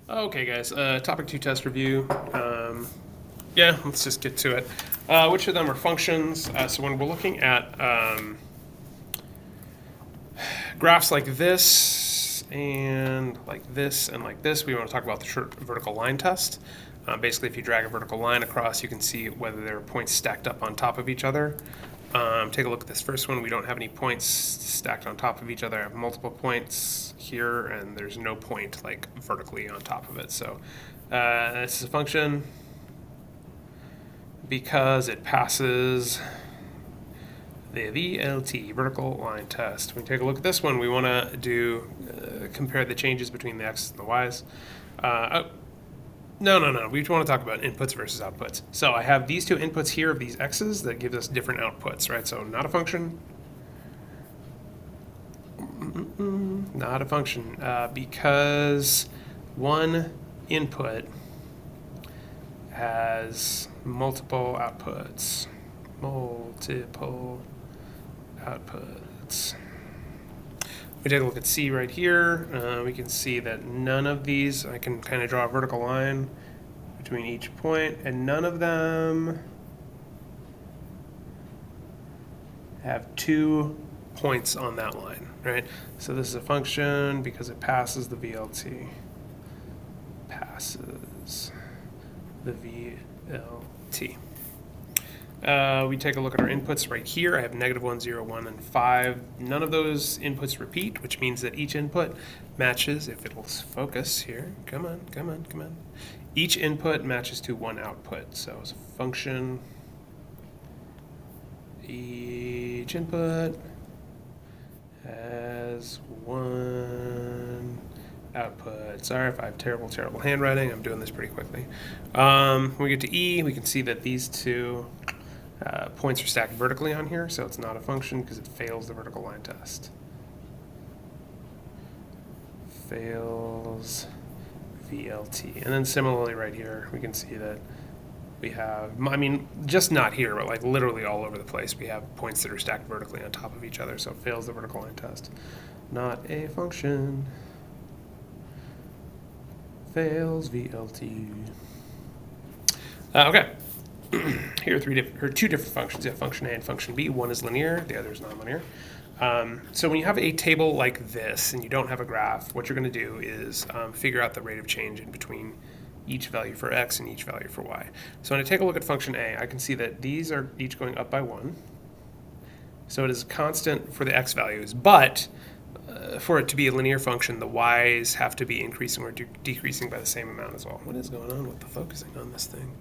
Okay, guys. Topic 2 test review. Yeah, let's just get to it. Which of them are functions? So when we're looking at graphs like this and like this and like this, we want to talk about the short vertical line test. Basically, if you drag a vertical line across, you can see whether there are points stacked up on top of each other. Take a look at this first one. We don't have any points stacked on top of each other. I have multiple points here, and there's no point like vertically on top of it. So this is a function because it passes the VLT, vertical line test. When we take a look at this one, we want to do compare the changes between the x's and the y's. No. We want to talk about inputs versus outputs. So I have these two inputs here of these x's that gives us different outputs, right? So not a function. Not a function because one input has multiple outputs. We take a look at C right here. We can see that none of these, I can kind of draw a vertical line between each point, and none of them have 2 points on that line, right? So this is a function because it passes the VLT. Passes the VLT. We take a look at our inputs right here. I have -1, 0, 1, and 5. None of those inputs repeat, which means that each input matches, if it will focus here, come on. Each input matches to one output. So it's a function, each input has one output. Sorry if I have terrible handwriting. I'm doing this pretty quickly. When we get to E, we can see that these two points are stacked vertically on here, so it's not a function because it fails the vertical line test. Fails VLT. And then similarly right here, we can see that we have, I mean, just not here, but like literally all over the place, we have points that are stacked vertically on top of each other, so it fails the vertical line test. Not a function. Fails VLT. Okay. Here are two different functions. You have function A and function B. One is linear, the other is nonlinear. So when you have a table like this and you don't have a graph, what you're going to do is figure out the rate of change in between each value for x and each value for y. So when I take a look at function A, I can see that these are each going up by 1. So it is constant for the x values, but for it to be a linear function, the y's have to be increasing or decreasing by the same amount as well. What is going on with the focusing on this thing?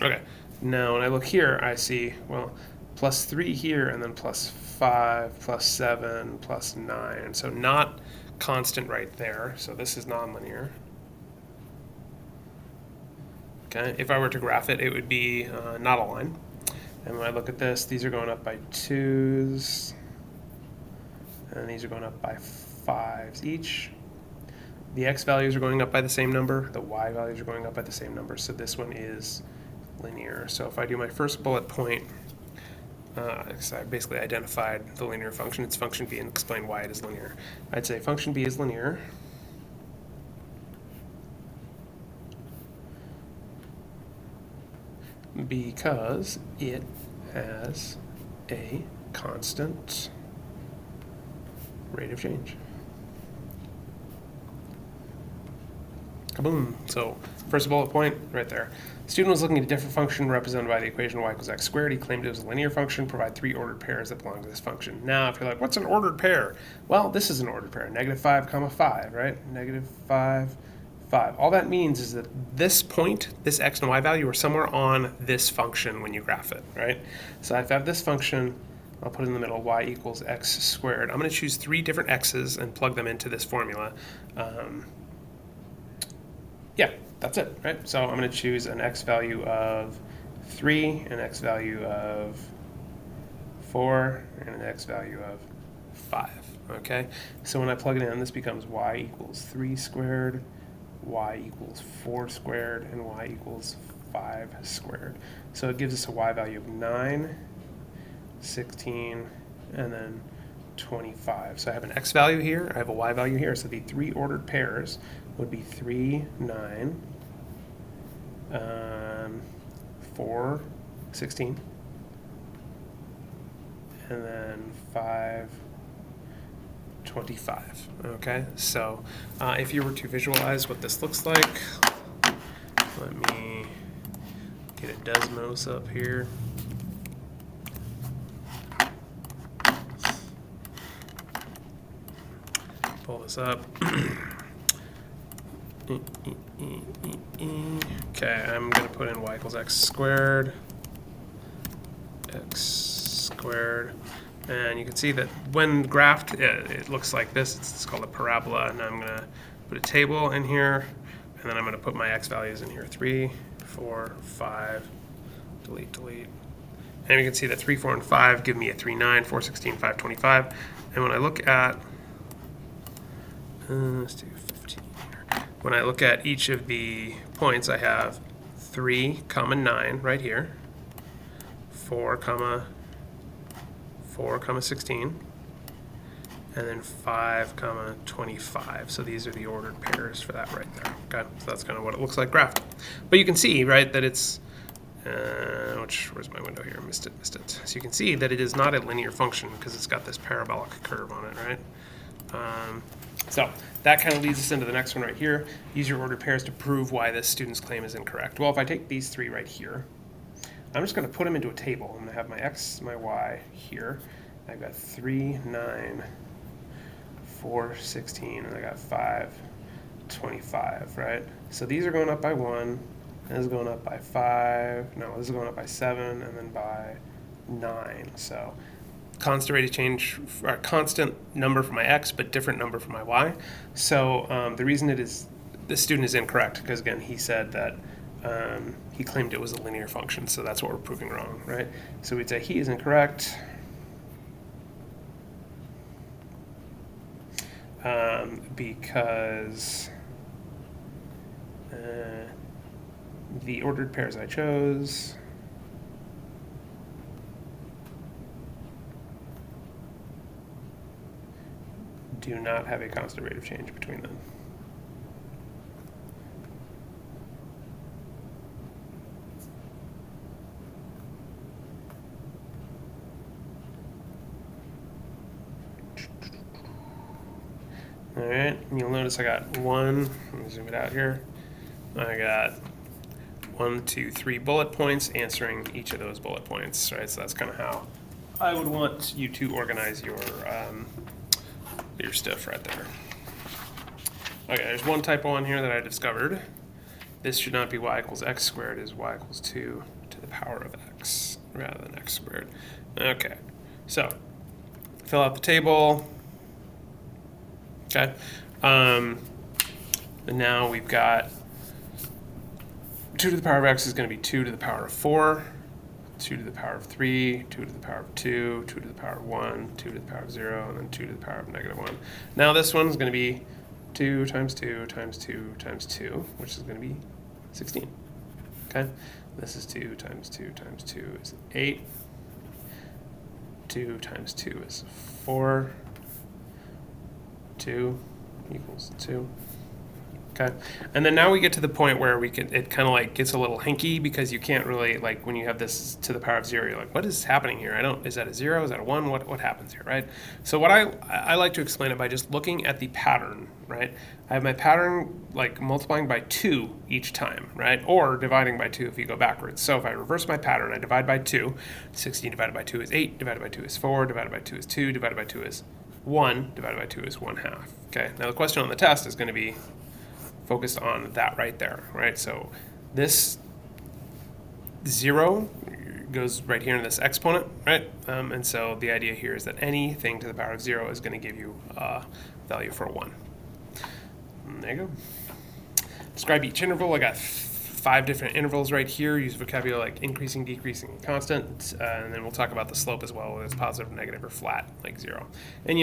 Okay, now when I look here, I see, well, +3 here, and then +5, +7, +9. So not constant right there. So this is nonlinear. Okay, if I were to graph it, it would be not a line. And when I look at this, these are going up by 2s, and these are going up by 5s each. The x values are going up by the same number. The y values are going up by the same number. So this one is linear. So if I do my first bullet point, I basically identified the linear function. It's function B and explain why it is linear. I'd say function B is linear because it has a constant rate of change. Kaboom. So first bullet point right there. The student was looking at a different function represented by the equation y equals x squared. He claimed it was a linear function. Provide 3 ordered pairs that belong to this function. Now, if you're like, what's an ordered pair? Well, this is an ordered pair. -5, 5, right? -5, 5. All that means is that this point, this x and y value, are somewhere on this function when you graph it, right? So if I have this function, I'll put it in the middle, y equals x squared. I'm going to choose 3 different x's and plug them into this formula. Yeah, that's it, right? So I'm going to choose an x value of 3, an x value of 4, and an x value of 5, okay? So when I plug it in, this becomes y equals 3 squared, y equals 4 squared, and y equals 5 squared. So it gives us a y value of 9, 16, and then 25. So I have an x value here, I have a y value here, so the three ordered pairs would be 3, 9, 4, 16, and then 5, 25. Okay, so if you were to visualize what this looks like, let me get a Desmos up here. Pull this up. Okay, I'm going to put in y equals x squared, and you can see that when graphed, it looks like this. It's called a parabola, and I'm going to put a table in here, and then I'm going to put my x values in here. 3, 4, 5, delete, delete. And you can see that 3, 4, and 5 give me a 3, 9, 4, 16, 5, 25. And when I look at, let's do 15 here. When I look at each of the points, I have 3, 9 right here, 4, 16, and then 5, 25. So these are the ordered pairs for that right there. Okay, so that's kind of what it looks like graphed. But you can see, right, that it's, where's my window here? Missed it. So you can see that it is not a linear function because it's got this parabolic curve on it, right? So that kind of leads us into the next one right here. Use your ordered pairs to prove why this student's claim is incorrect. Well, if I take these three right here, I'm just going to put them into a table. I'm going to have my x, my y here. I've got 3, 9, 4, 16, and I got 5, 25, right? So these are going up by 1, this is going up by 5, no, this is going up by 7, and then by 9. So constant rate of change, or constant number for my x, but different number for my y. So the reason the student is incorrect, because again, he said that he claimed it was a linear function, so that's what we're proving wrong, right? So we'd say he is incorrect because the ordered pairs I chose do not have a constant rate of change between them. All right, you'll notice I got one, let me zoom it out here. I got 1, 2, 3 bullet points answering each of those bullet points, right? So that's kind of how I would want you to organize your stuff right there. Okay, there's one typo on here that I discovered. This should not be y equals x squared, it is y equals 2 to the power of x rather than x squared. Okay, so fill out the table. Okay, and now we've got 2 to the power of x is going to be 2 to the power of 4, 2 to the power of 3, 2 to the power of 2, 2 to the power of 1, 2 to the power of 0, and then 2 to the power of -1. Now this one's going to be 2 times 2 times 2 times 2, which is going to be 16. Okay, this is 2 times 2 times 2 is 8. 2 times 2 is 4. 2 equals 2. Okay, and then now we get to the point where it kind of like gets a little hinky because you can't really, like, when you have this to the power of 0, you're like, what is happening here? Is that a 0? Is that a 1? What happens here, right? So what I like to explain it by just looking at the pattern, right? I have my pattern like multiplying by 2 each time, right? Or dividing by 2 if you go backwards. So if I reverse my pattern, I divide by 2. 16 divided by 2 is 8, divided by 2 is 4, divided by 2 is 2, divided by 2 is 1, divided by 2 is 1/2. Okay, now the question on the test is going to be focused on that right there, right? So this 0 goes right here in this exponent, right? And so the idea here is that anything to the power of 0 is going to give you a value for a 1. And there you go. Describe each interval. I got 5 different intervals right here. Use vocabulary like increasing, decreasing, and constant. And then we'll talk about the slope as well, whether it's positive, negative, or flat, like 0. And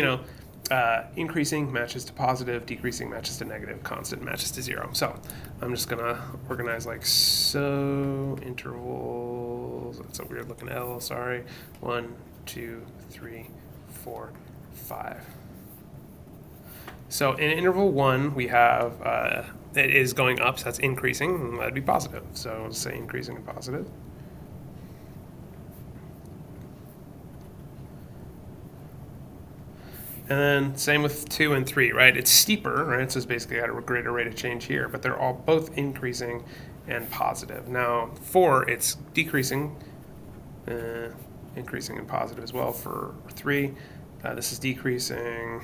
increasing matches to positive, decreasing matches to negative, constant matches to 0. So I'm just gonna organize like so. Intervals, that's a weird looking L, sorry. 1, 2, 3, 4, 5. So in interval 1, we have it is going up, so that's increasing, and that'd be positive. So we'll say increasing and positive. And then same with 2 and 3, right? It's steeper, right? So it's basically at a greater rate of change here, but they're all both increasing and positive. Now 4, it's decreasing, increasing and positive as well for 3. This is decreasing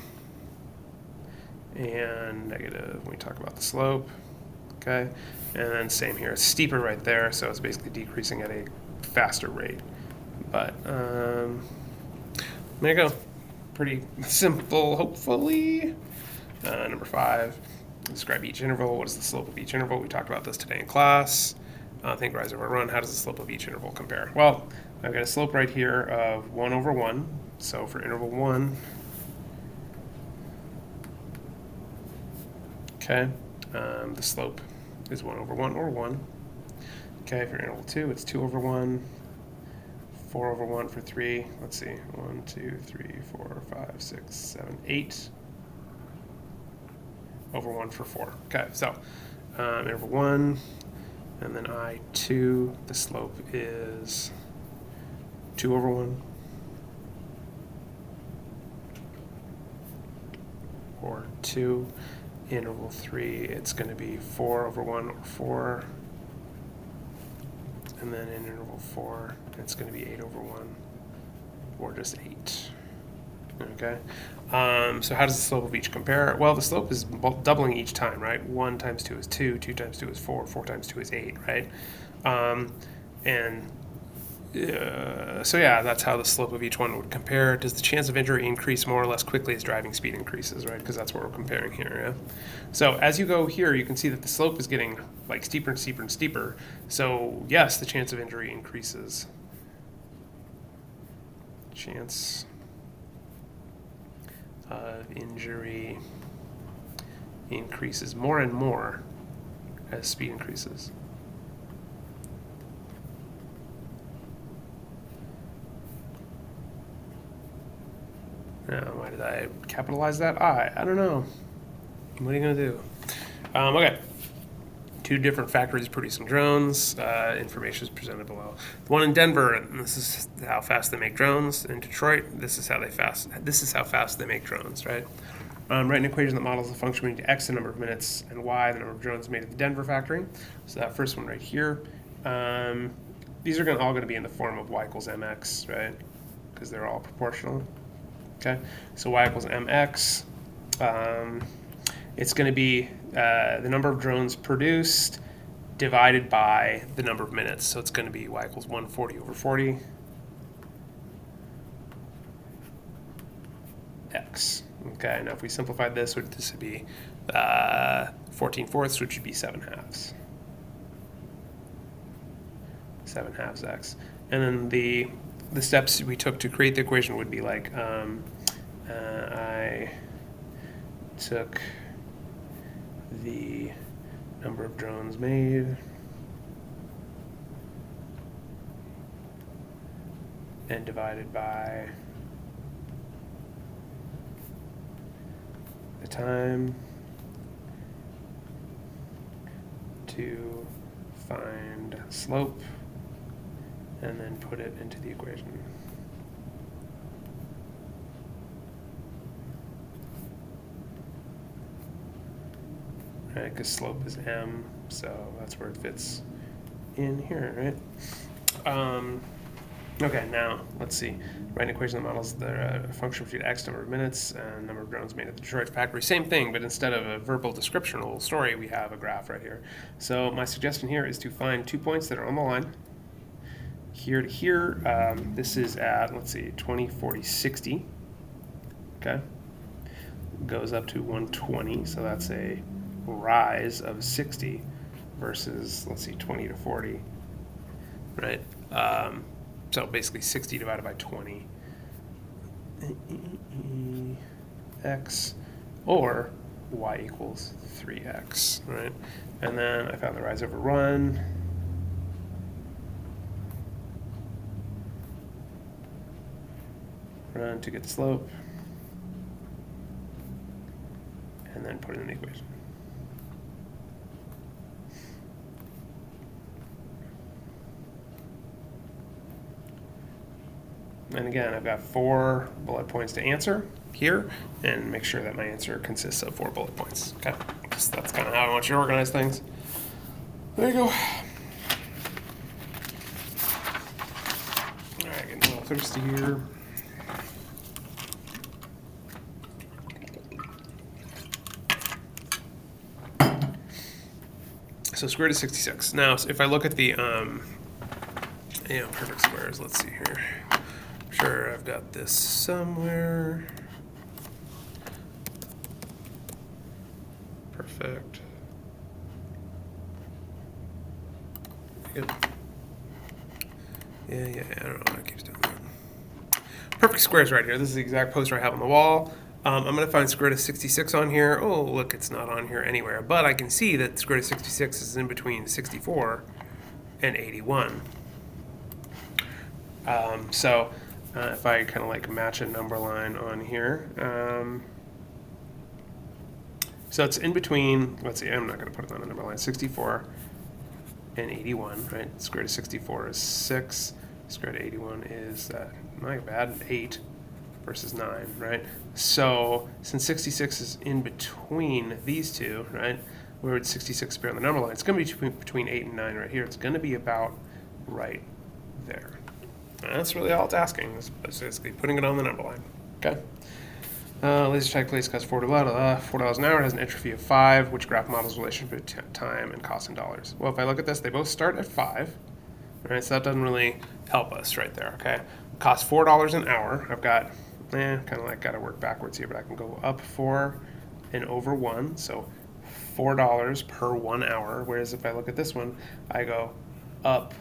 and negative when we talk about the slope, okay? And then same here, it's steeper right there, so it's basically decreasing at a faster rate. But there you go. Pretty simple, hopefully. Number 5, describe each interval. What is the slope of each interval? We talked about this today in class. Think rise over run. How does the slope of each interval compare? Well, I've got a slope right here of 1 over 1. So for interval 1, okay, the slope is 1 over 1 or 1. Okay, for interval 2, it's 2 over 1. 4 over 1 for 3. Let's see. 1, 2, 3, 4, 5, 6, 7, 8 over 1 for 4. Okay, so interval 1, and then I2, the slope is 2 over 1. Or 2. Interval 3, it's going to be 4 over 1 or 4. And then in interval 4, it's going to be 8 over 1 or just 8. Okay. So how does the slope of each compare? Well, the slope is doubling each time, right? 1 times 2 is 2, 2 times 2 is 4, 4 times 2 is 8, right? So yeah, that's how the slope of each one would compare. Does the chance of injury increase more or less quickly as driving speed increases, right? Because that's what we're comparing here, yeah? So as you go here, you can see that the slope is getting like steeper and steeper and steeper. So yes, the chance of injury increases. Chance of injury increases more and more as speed increases. Why did I capitalize that I? I don't know. What are you going to do? Okay. 2 different factories producing drones. Information is presented below. The one in Denver, and this is how fast they make drones. In Detroit, this is how fast they make drones, right? Write an equation that models the function between x, the number of minutes, and y, the number of drones made at the Denver factory. So that first one right here. These are all going to be in the form of y equals mx, right? Because they're all proportional. Okay, so y equals mx. It's going to be the number of drones produced divided by the number of minutes. So it's going to be y equals 140 over 40 x. Okay, now if we simplified this would be 14/4, which would be 7 halves. 7 halves x. And then the steps we took to create the equation would be like I took the number of drones made and divided by the time to find slope, and then put it into the equation. Right, because slope is m, so that's where it fits in here, right? Okay, now let's see. Write an equation that models the function between x, number of minutes, and number of drones made at the Detroit factory. Same thing, but instead of a verbal description, a little story, we have a graph right here. So my suggestion here is to find 2 points that are on the line. Here to here, this is at, let's see, 20, 40, 60. Okay. Goes up to 120, so that's a rise of 60 versus, let's see, 20 to 40, right? So basically 60 divided by 20 x, or y equals 3x, right? And then I found the rise over run. Run to get the slope. and then put it in the equation. And again, I've got 4 bullet points to answer here, and make sure that my answer consists of 4 bullet points. Okay, so that's kind of how I want you to organize things. There you go. All right, getting a little thirsty here. So square root of 66. Now, if I look at the perfect squares, let's see here. Sure, I've got this somewhere. Perfect. Good. Yeah, I don't know why it keeps doing that. Perfect squares right here. This is the exact poster I have on the wall. I'm going to find square root of 66 on here. Oh, look, it's not on here anywhere. But I can see that square root of 66 is in between 64 and 81. If I kind of like match a number line on here. So it's in between, let's see, I'm not going to put it on a number line, 64 and 81, right? Square root of 64 is 6. Square root of 81 is, not bad, 8 versus 9, right? So since 66 is in between these two, right? Where would 66 be on the number line? It's going to be between 8 and 9 right here. It's going to be about right there. And that's really all it's asking. It's basically putting it on the number line. Okay. Laser tag place costs $4 an hour. It has an entry fee of 5, which graph models relationship between time and cost in dollars. Well, if I look at this, they both start at 5. Right, so that doesn't really help us right there. Okay. Costs $4 an hour. I've got kind of like got to work backwards here, but I can go up 4 and over 1. So $4 per 1 hour. Whereas if I look at this one, I go up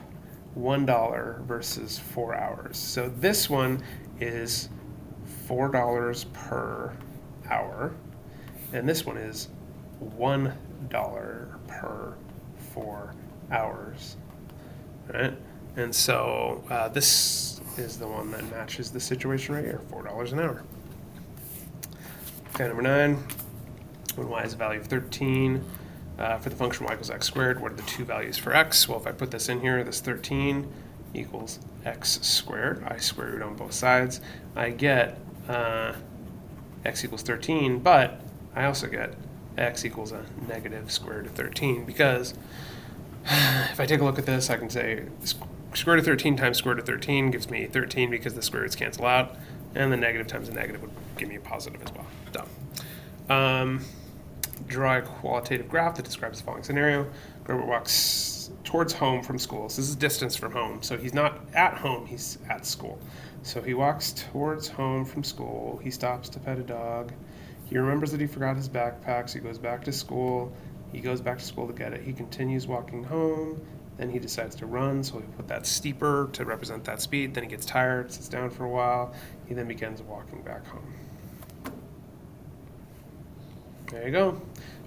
$1 versus 4 hours. So this one is $4 per hour, and this one is $1 per 4 hours, right? And so this is the one that matches the situation right here, $4 an hour. Okay, number 9, when y is a value of 13, for the function y equals x squared, what are the two values for x? Well, if I put this in here, this 13 equals x squared. I square root on both sides. I get x equals 13, but I also get x equals a negative square root of 13, because if I take a look at this, I can say square root of 13 times square root of 13 gives me 13 because the square roots cancel out, and the negative times a negative would give me a positive as well. Done. Draw a qualitative graph that describes the following scenario. Gilbert walks towards home from school. So this is distance from home. So he's not at home, he's at school. So he walks towards home from school. He stops to pet a dog. He remembers that he forgot his backpack, so he goes back to school. He goes back to school to get it. He continues walking home. Then he decides to run, so we put that steeper to represent that speed. Then he gets tired, sits down for a while. He then begins walking back home. There you go.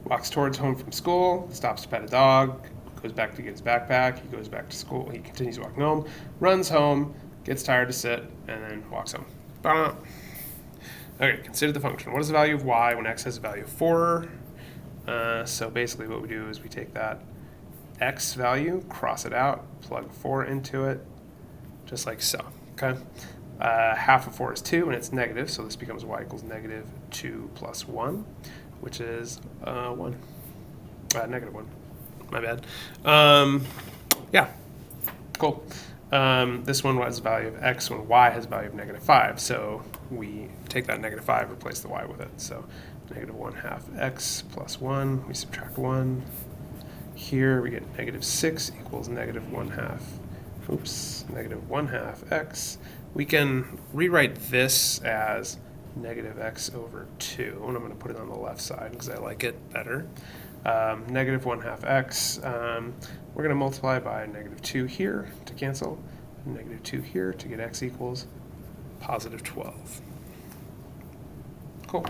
Walks towards home from school, stops to pet a dog, goes back to get his backpack, he goes back to school, he continues walking home, runs home, gets tired to sit, and then walks home. Ba-da. Okay, consider the function. What is the value of y when x has a value of 4? So basically what we do is we take that x value, cross it out, plug 4 into it, just like so. Okay. Half of 4 is 2, and it's negative, so this becomes y equals negative 2 plus 1. Which is 1. Negative 1. My bad. Yeah. Cool. This one has a value of x when y has a value of negative 5. So we take that negative 5, replace the y with it. So negative 1/2 x plus 1. We subtract 1. Here we get negative 6 equals negative 1/2. Oops. Negative 1/2 x. We can rewrite this as negative x over 2, and I'm going to put it on the left side because I like it better. Negative 1/2 x, we're going to multiply by negative 2 here to cancel, negative 2 here to get x equals positive 12. Cool.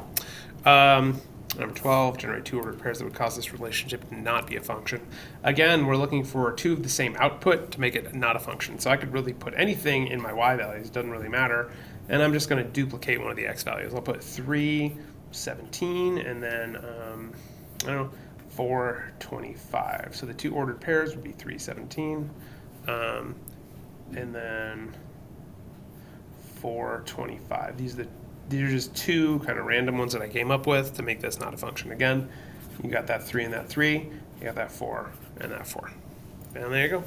Number 12, generate two ordered pairs that would cause this relationship to not be a function. Again, we're looking for two of the same output to make it not a function. So I could really put anything in my y values, it doesn't really matter. And I'm just going to duplicate one of the x values. I'll put 3 17, and then, I don't know, 425. So the two ordered pairs would be 317, and then 425. These are just two kind of random ones that I came up with to make this not a function again. You got that 3 and that 3, you got that 4 and that 4. And there you go.